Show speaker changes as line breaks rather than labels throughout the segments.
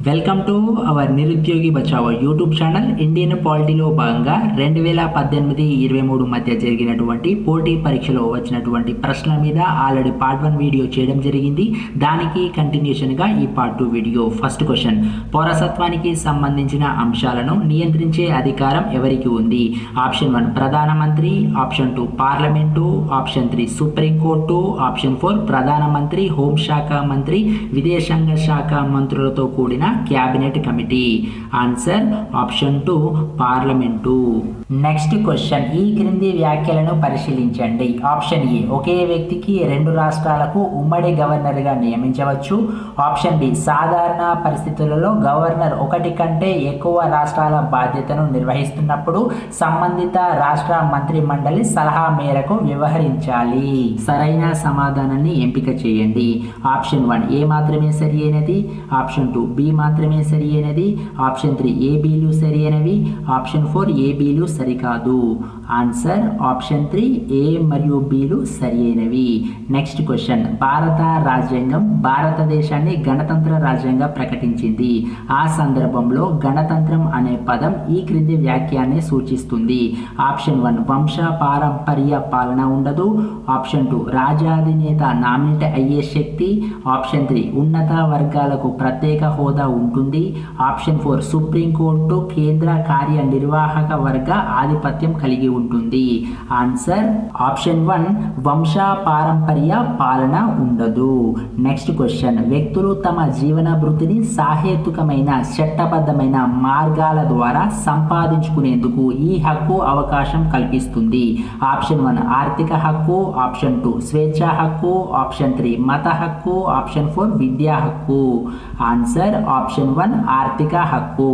Welcome to our Nirudyogi Bachao YouTube channel. Indian పాలిటీలో భాగంగా 2018-23 మధ్య జరిగినటువంటి పోటీ పరీక్షలో వచ్చినటువంటి ప్రశ్నల మీద ఆల్రెడీ పార్ట్ 1 వీడియో చేయడం జరిగింది. దానికి కంటిన్యూషన్గా ఈ పార్ట్ 2 వీడియో. ఫస్ట్ క్వశ్చన్, పౌరసత్వానికి సంబంధించిన అంశాలను నియంత్రించే అధికారం ఎవరికి ఉంది? ఆప్షన్ 1 ప్రధానమంత్రి, option 2 parliament, option 3 supreme court, option 4 ప్రధానమంత్రి, హోంశాఖ మంత్రి, విదేశాంగ శాఖ మంత్రులతో కూడిన cabinet committee. Answer option 2 parliament. Next question, ఈ క్రింది వ్యాఖ్యలను పరిశీలించండి. ఆప్షన్ ఏ, ఒకే వ్యక్తికి 2 రాష్ట్రాలకు ఉమ్మడి గవర్నర్గా నియమించవచ్చు. ఆప్షన్ బి, సాధారణ పరిస్థితులలో గవర్నర్ ఒకటి కంటే ఎక్కువ రాష్ట్రాల బాధ్యతను నిర్వహిస్తున్నప్పుడు సంబంధిత రాష్ట్ర మంత్రి మండలి సలహా మేరకు వ్యవహరించాలి. సరైన సమాధానాన్ని ఎంపిక చేయండి. ఆప్షన్ 1 ఏ మాత్రమే సరి అయినది, ఆప్షన్ 2 బి మాత్రమే సరి అయినది, ఆప్షన్ 3 ఏబీలు సరి అయినవి, ఆప్షన్ 4 ఏబీలు సరికాదు. ఆన్సర్ ఆప్షన్ 3 ఏ మరియు బిలు సరి అయినవి. నెక్స్ట్ క్వశ్చన్, భారత రాజ్యాంగం భారతదేశాన్ని గణతంత్ర రాజ్యంగా ప్రకటించింది. ఆ సందర్భంలో గణతంత్రం అనే పదం ఈ క్రింది వ్యాఖ్యాన్ని సూచిస్తుంది. ఆప్షన్ 1 వంశ పారంపర్య పాలన ఉండదు, ఆప్షన్ 2 రాజాధినేత నామినేట్ అయ్యే శక్తి, ఆప్షన్ 3 ఉన్నత వర్గాలకు ప్రత్యేక హోదా ఉంటుంది, ఆప్షన్ 4 సుప్రీంకోర్టు కేంద్ర కార్యనిర్వాహక వర్గ ఆధిపత్యం కలిగి ఉంటుంది. ఆన్సర్ ఆప్షన్ 1 వంశ పారంపర్య పాలన ఉండదు. నెక్స్ట్ క్వశ్చన్, వ్యక్తులు తమ జీవన భృతిని సాహేతుకమైన చట్టబద్ధమైన మార్గాల ద్వారా సంపాదించుకునేందుకు ఈ హక్కు అవకాశం కల్పిస్తుంది. ఆప్షన్ 1 ఆర్థిక హక్కు, ఆప్షన్ 2 స్వేచ్ఛా హక్కు, ఆప్షన్ 3 మత హక్కు, ఆప్షన్ 4 విద్యా హక్కు. ఆన్సర్ ఆప్షన్ 1 ఆర్థిక హక్కు.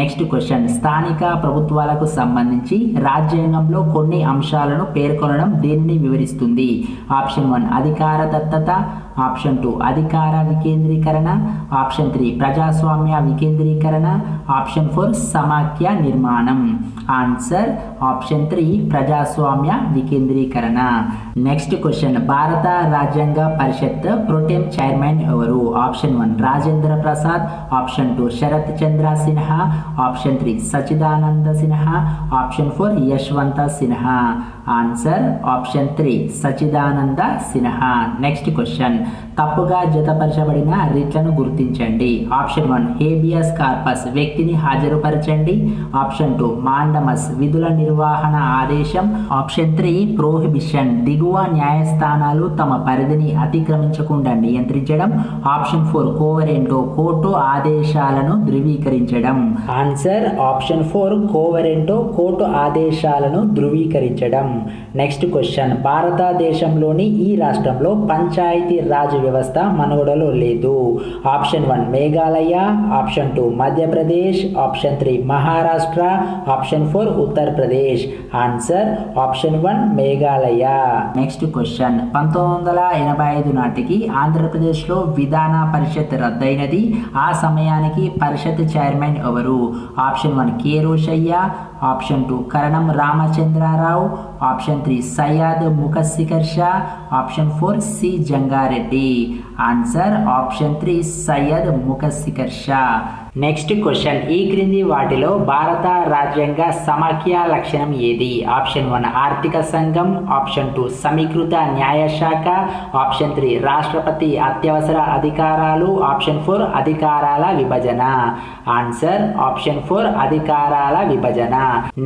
నెక్స్ట్ క్వశ్చన్, స్థానిక ప్రభుత్వాలకు సంబంధించి రాజ్యాంగంలో కొన్ని అంశాలను పేర్కొనడం దేనిని వివరిస్తుంది? ఆప్షన్ 1 అధికార దత్తత, ఆప్షన్ 2 అధికార వికేంద్రీకరణ, ఆప్షన్ 3 ప్రజాస్వామ్య వికేంద్రీకరణ, ఆప్షన్ 4 సమాఖ్య నిర్మాణం. ఆన్సర్ ఆప్షన్ 3 ప్రజాస్వామ్య వికేంద్రీకరణ. నెక్స్ట్ క్వశ్చన్, భారత రాజ్యాంగ పరిషత్ ప్రొటెం చైర్మన్ ఎవరు? Option 1 Rajendra Prasad, option 2 Sharat Chandra Sinha, option 3 Sachchidananda Sinha, option 4 Yashwant Sinha. Answer option 3 Sachchidananda Sinha. Next question, తప్పుగా జతపరచబడిన రిట్లను గుర్తించండి. ఆప్షన్ 1 హేబియస్ కార్పస్ వ్యక్తిని హాజరుపరచండి, ఆప్షన్ 2 మాండమస్ విధుల నిర్వహణ ఆదేశం, ఆప్షన్ 3 ప్రోహిబిషన్ దిగువ న్యాయస్థానాలు తమ పరిధిని అతిక్రమించకుండా నియంత్రించడం, ఆప్షన్ 4 కోవరెంటో కోర్టు ఆదేశాలను ధృవీకరించడం. ఆన్సర్ ఆప్షన్ 4 కోవరెంటో కోర్టు ఆదేశాలను ధృవీకరించడం. నెక్స్ట్ క్వశ్చన్, భారతదేశంలోని ఈ రాష్ట్రంలో పంచాయతీ రాజ్ వ్యవస్థ మనుగడలో లేదు. Option 1 Meghalaya, option 2 Madhya Pradesh, option 3 Maharashtra, option 4 Uttar Pradesh. Answer option 1 Meghalaya. Next question, 1985 నాటికి ఆంధ్రప్రదేశ్లో విధాన పరిషత్ రద్దయినది. ఆ సమయానికి పరిషత్ చైర్మన్ ఎవరు? Option 1 K Rosaiah, option 2 Karanam Ramachandra Rao, option 3 Syed Mukassikar Shah, option 4 C Janga Reddy. Answer option 3 Syed Mukassikar Shah. Next question, ఈ క్రింది వాటిలో భారత రాజ్యాంగ సమాఖ్య లక్షణం ఏది? ఆప్షన్ 1 ఆర్థిక సంఘం, ఆప్షన్ 2 సమీకృత న్యాయశాఖ, ఆప్షన్ 3 రాష్ట్రపతి అత్యవసర అధికారాలు, ఆప్షన్ 4 అధికారాల విభజన. ఆన్సర్ ఆప్షన్ 4 అధికారాల విభజన.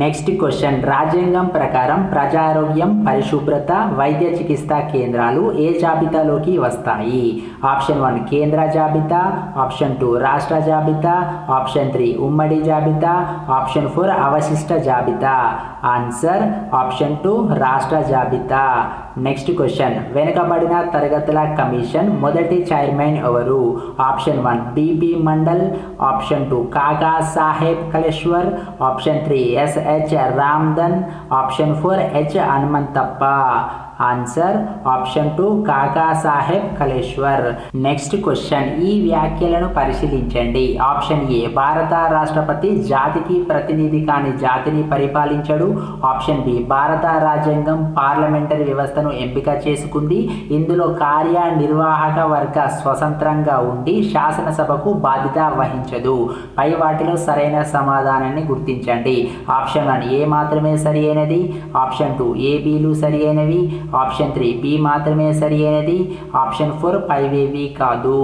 నెక్స్ట్ క్వశ్చన్, రాజ్యాంగం ప్రకారం ప్రజారోగ్యం, పరిశుభ్రత, వైద్య చికిత్సా కేంద్రాలు ఏ జాబితాలోకి వస్తాయి? ఆప్షన్ 1 కేంద్ర జాబితా, ఆప్షన్ 2 రాష్ట్ర జాబితా, ఆప్షన్ 3 ఉమ్మడి జాబితా, ఆప్షన్ 4 అవశిష్ట జాబితా. ఆన్సర్ ఆప్షన్ 2 రాష్ట్ర జాబితా. నెక్స్ట్ క్వశ్చన్, వెనుకబడిన తరగతుల కమిషన్ మొదటి చైర్మన్ ఎవరు? Option 1 BP mandal, option 2 Kaka Saheb Kalelkar, option 3 S H Ramdhan, option 4 H Hanumanthappa. Answer option 2 Kaka Saheb కలేశ్వర్. Next question, ఈ వ్యాఖ్యలను పరిశీలించండి. ఆప్షన్ ఏ, భారత రాష్ట్రపతి జాతికి ప్రతినిధి కాని జాతిని పరిపాలించడు. ఆప్షన్ బి, భారత రాజ్యాంగం పార్లమెంటరీ వ్యవస్థను ఎంపిక చేసుకుంది. ఇందులో కార్యనిర్వాహక వర్గ స్వతంత్రంగా ఉండి శాసనసభకు బాధ్యత వహించదు. పై వాటిలో సరైన సమాధానాన్ని గుర్తించండి. ఆప్షన్ 1 ఏ మాత్రమే సరి అయినది. ఆప్షన్ 2 ఏ, బిలు సరి అయినవి. ఆప్షన్ 3 బి మాత్రమే సరి అయినది. ఆప్షన్ 4 పైవేవి కాదు.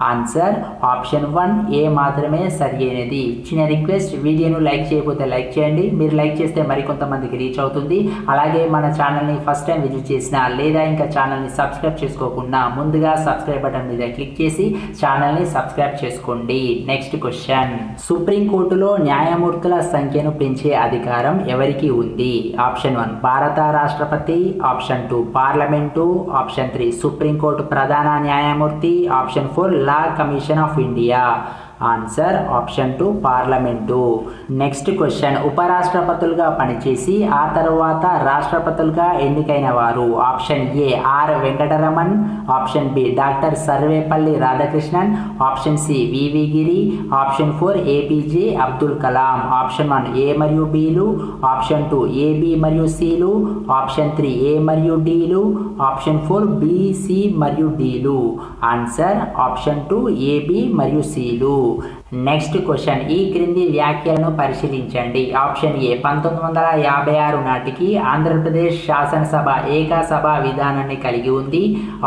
ఆన్సర్ ఆప్షన్ 1 ఏ మాత్రమే సరి అయినది. చిన్న రిక్వెస్ట్, వీడియోను లైక్ చేయకపోతే లైక్ చేయండి. మీరు లైక్ చేస్తే మరికొంతమందికి రీచ్ అవుతుంది. అలాగే మన ఛానల్ని ఫస్ట్ టైం విజిట్ చేసినా లేదా ఇంకా ఛానల్ని సబ్స్క్రైబ్ చేసుకోకుండా ముందుగా సబ్స్క్రైబ్ బటన్ మీద క్లిక్ చేసి ఛానల్ని సబ్స్క్రైబ్ చేసుకోండి. నెక్స్ట్ క్వశ్చన్, సుప్రీంకోర్టులో న్యాయమూర్తుల సంఖ్యను పెంచే అధికారం ఎవరికి ఉంది. ఆప్షన్ 1 భారత రాష్ట్రపతి. Option 2 parliament. ఆప్షన్ 3 సుప్రీంకోర్టు ప్రధాన న్యాయమూర్తి. Option 4 law commission of India. Answer option 2 parliament. Next question, ఉపరాష్ట్రపతులుగా పనిచేసి ఆ తర్వాత రాష్ట్రపతులుగా ఎన్నికైన వారు. Option A R Venkataraman. Option B doctor Sarvepalli Radhakrishnan. Option C V V Giri. Option 4 A P J Abdul Kalam. Option 1 A మరియు బిలు. ఆప్షన్ 2 ఏ, బి మరియు సిలు. ఆప్షన్ 3 ఏ మరియు డిలు. ఆప్షన్ 4 బి, సి మరియు డిలు. ఆన్సర్ ఆప్షన్ 2 ఏ, బి మరియు సిలు. నెక్స్ట్ క్వశ్చన్, ఈ క్రింది వ్యాఖ్యలను పరిశీలించండి. ఆప్షన్ ఏ 1956 నాటికి ఆంధ్రప్రదేశ్ శాసనసభ ఏకసభ విధానాన్ని కలిగి ఉంది.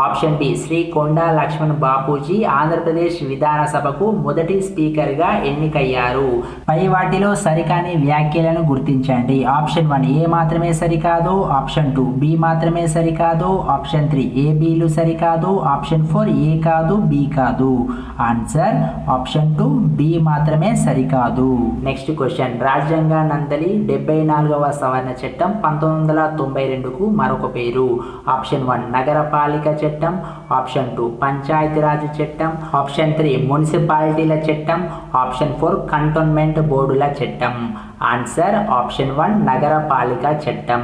ఆప్షన్ బి శ్రీ కొండా లక్ష్మణ్ బాపూజీ ఆంధ్రప్రదేశ్ విధానసభకు మొదటి స్పీకర్గా ఎన్నికయ్యారు. పై వాటిలో సరికాని వ్యాఖ్యలను గుర్తించండి. ఆప్షన్ 1 ఏ మాత్రమే సరికాదు. ఆప్షన్ 2 బి మాత్రమే సరికాదు. ఆప్షన్ 3 ఏ, బిలు సరికాదు. ఆప్షన్ 4 ఏ కాదు, బి కాదు. ఆన్సర్ ఆప్షన్ 2 బి మాత్రమే సరికాదు. నెక్స్ట్ క్వశ్చన్, రాజ్యాంగ నందలి 74వ సవరణ చట్టం 1992కు మరొక పేరు. ఆప్షన్ 1 నగరపాలిక చట్టం. ఆప్షన్ 2 పంచాయతీరాజ్ చట్టం. ఆప్షన్ 3 మున్సిపాలిటీల చట్టం. ఆప్షన్ 4 కంటోన్మెంట్ బోర్డుల చట్టం. ఆన్సర్ ఆప్షన్ 1 నగరపాలిక చట్టం.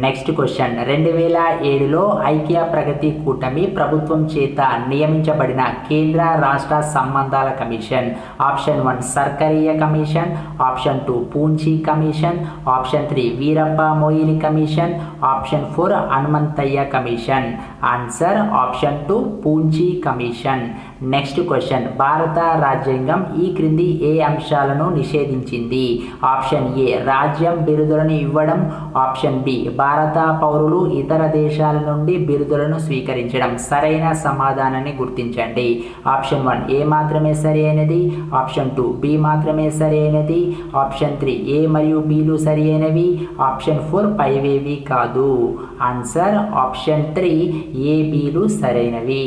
నెక్స్ట్ క్వశ్చన్, 2007లో ఐక్య ప్రగతి కూటమి ప్రభుత్వం చేత నియమించబడిన కేంద్ర రాష్ట్ర సంబంధాల commission. Option 1 Sarkaria commission. Option 2 Punchhi commission. Option 3 Veerappa Moily commission. Option 4 Hanumanthaiah commission. Answer option 2 Punchhi commission. Next question, భారత రాజ్యాంగం ఈ క్రింది ఏ అంశాలను నిషేధించింది. ఆప్షన్ ఏ రాజ్యం బిరుదులను ఇవ్వడం. ఆప్షన్ బి భారత పౌరులు ఇతర దేశాల నుండి బిరుదులను స్వీకరించడం. సరైన సమాధానాన్ని గుర్తించండి. ఆప్షన్ 1 ఏ మాత్రమే సరి అయినది. ఆప్షన్ 2 బి మాత్రమే సరి అయినది. ఆప్షన్ 3 ఏ మరియు బిలు సరి అయినవి. ఆప్షన్ 4 పైవేవి కాదు. ఆన్సర్ ఆప్షన్ 3 ఏ, బిలు సరైనవి.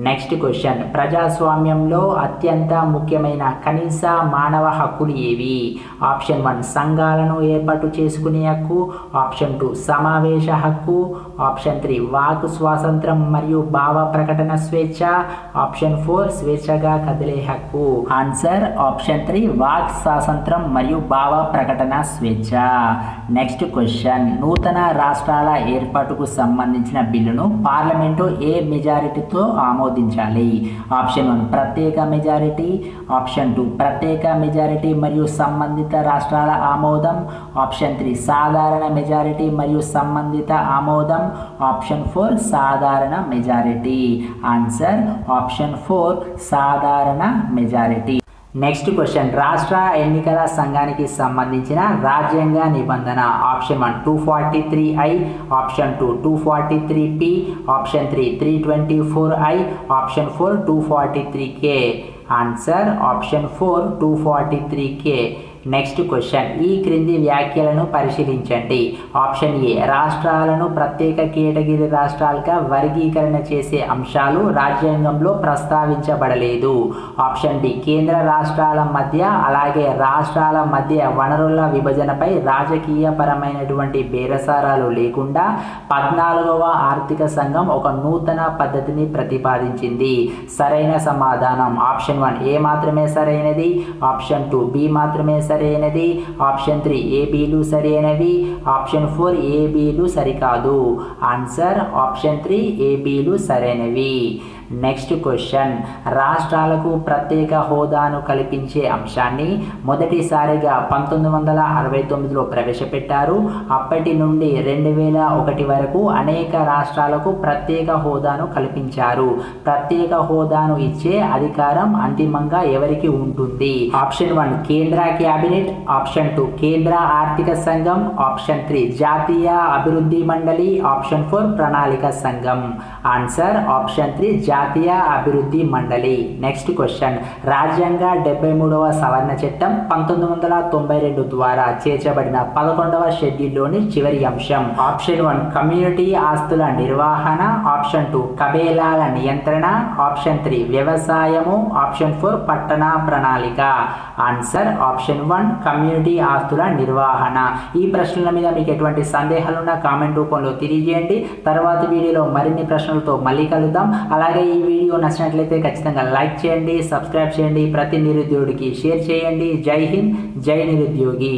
నెక్స్ట్ క్వశ్చన్, ప్రజాస్వామ్యంలో అత్యంత ముఖ్యమైన కనీస మానవ హక్కులు ఏవి. ఆప్షన్ 1 సంఘాలను ఏర్పాటు చేసుకునే హక్కు. ఆప్షన్ 2 సమావేశ హక్కు. ఆప్షన్ 3 వాక్ స్వాతంత్రం మరియు భావ ప్రకటన స్వేచ్ఛ. ఆప్షన్ 4 స్వేచ్ఛగా కదిలే హక్కు. ఆన్సర్ ఆప్షన్ 3 వాక్ స్వాతంత్రం మరియు భావ ప్రకటన స్వేచ్ఛ. నెక్స్ట్ క్వశ్చన్, నూతన రాష్ట్రాల ఏర్పాటుకు సంబంధించిన బిల్లును పార్లమెంటు ఏ మెజారిటీతో ఆమోదించాలి. ఆప్షన్ 1 ప్రత్యేక మెజారిటీ. ఆప్షన్ 2 ప్రత్యేక మెజారిటీ మరియు సంబంధిత రాష్ట్రాల ఆమోదం. ఆప్షన్ 3 సాధారణ మెజారిటీ మరియు సంబంధిత ఆమోదం. ఆప్షన్ 4 సాధారణ మెజారిటీ. ఆన్సర్ ఆప్షన్ 4 సాధారణ మెజారిటీ. నెక్స్ట్ క్వశ్చన్, రాష్ట్ర ఎన్నికల సంఘానికి సంబంధించిన రాజ్యాంగ నిబంధన. Option 1 243I. Option 2 243P. Option 3 324I. Option 4 243K. Answer option 4 243K. Next question, ఈ క్రింది వ్యాఖ్యలను పరిశీలించండి. ఆప్షన్ ఏ రాష్ట్రాలను ప్రత్యేక కేటగిరీ రాష్ట్రాలుగా వర్గీకరణ చేసే అంశాలు రాజ్యాంగంలో ప్రస్తావించబడలేదు. ఆప్షన్ బి కేంద్ర రాష్ట్రాల మధ్య అలాగే రాష్ట్రాల మధ్య వనరుల విభజనపై రాజకీయపరమైనటువంటి బేరసారాలు లేకుండా 14వ ఆర్థిక సంఘం ఒక నూతన పద్ధతిని ప్రతిపాదించింది. సరైన సమాధానం ఆప్షన్ ఆప్షన్ 1 ఏ మాత్రమే సరైనది, ఆప్షన్ 2 బి మాత్రమే సరైనది, ఆప్షన్ 3 ఏ బిలు సరైనవి, ఆప్షన్ 4 ఏ బిలు సరికాదు. ఆన్సర్ ఆప్షన్ 3 ఏ బిలు సరైనవి. నెక్స్ట్ క్వశ్చన్, రాష్ట్రాలకు ప్రత్యేక హోదాను కల్పించే అంశాన్ని మొదటిసారిగా 1969లో ప్రవేశపెట్టారు. అప్పటి నుండి 2001 వరకు అనేక రాష్ట్రాలకు ప్రత్యేక హోదాను కల్పించారు. ప్రత్యేక హోదాను ఇచ్చే అధికారం అంతిమంగా ఎవరికి ఉంటుంది? ఆప్షన్ 1 కేంద్ర క్యాబినెట్, ఆప్షన్ 2 కేంద్ర ఆర్థిక సంఘం, ఆప్షన్ 3 జాతీయ అభివృద్ధి మండలి, ఆప్షన్ 4 ప్రణాళిక సంఘం. ఆన్సర్ ఆప్షన్ 3 జాతీయ అభివృద్ధి మండలి. నెక్స్ట్ క్వశ్చన్, రాజ్యాంగ 73వ సవరణ చట్టం 1992 ద్వారా చేర్చబడిన 11వ షెడ్యూల్లోని చివరి అంశం. ఆప్షన్ 1 కమ్యూనిటీ ఆస్తుల నిర్వహణ, ఆప్షన్ 2 కబేలాల నియంత్రణ, ఆప్షన్ 3 వ్యవసాయము, ఆప్షన్ 4 పట్టణ ప్రణాళిక. ఆన్సర్ ఆప్షన్ 1 కమ్యూనిటీ ఆస్తుల నిర్వహణ. ఈ ప్రశ్నల మీద మీకు ఎటువంటి సందేహాలున్నా కామెంట్ రూపంలో తెలియజేయండి. తర్వాత వీడియోలో మరిన్ని ప్రశ్నలతో మళ్ళీ కలుద్దాం. అలాగే ఈ వీడియో నచ్చినట్లయితే ఖచ్చితంగా లైక్ చేయండి, సబ్స్క్రైబ్ చేయండి, ప్రతి నిరుద్యోగికి షేర్ చేయండి. జై హింద్, జై నిరుద్యోగి.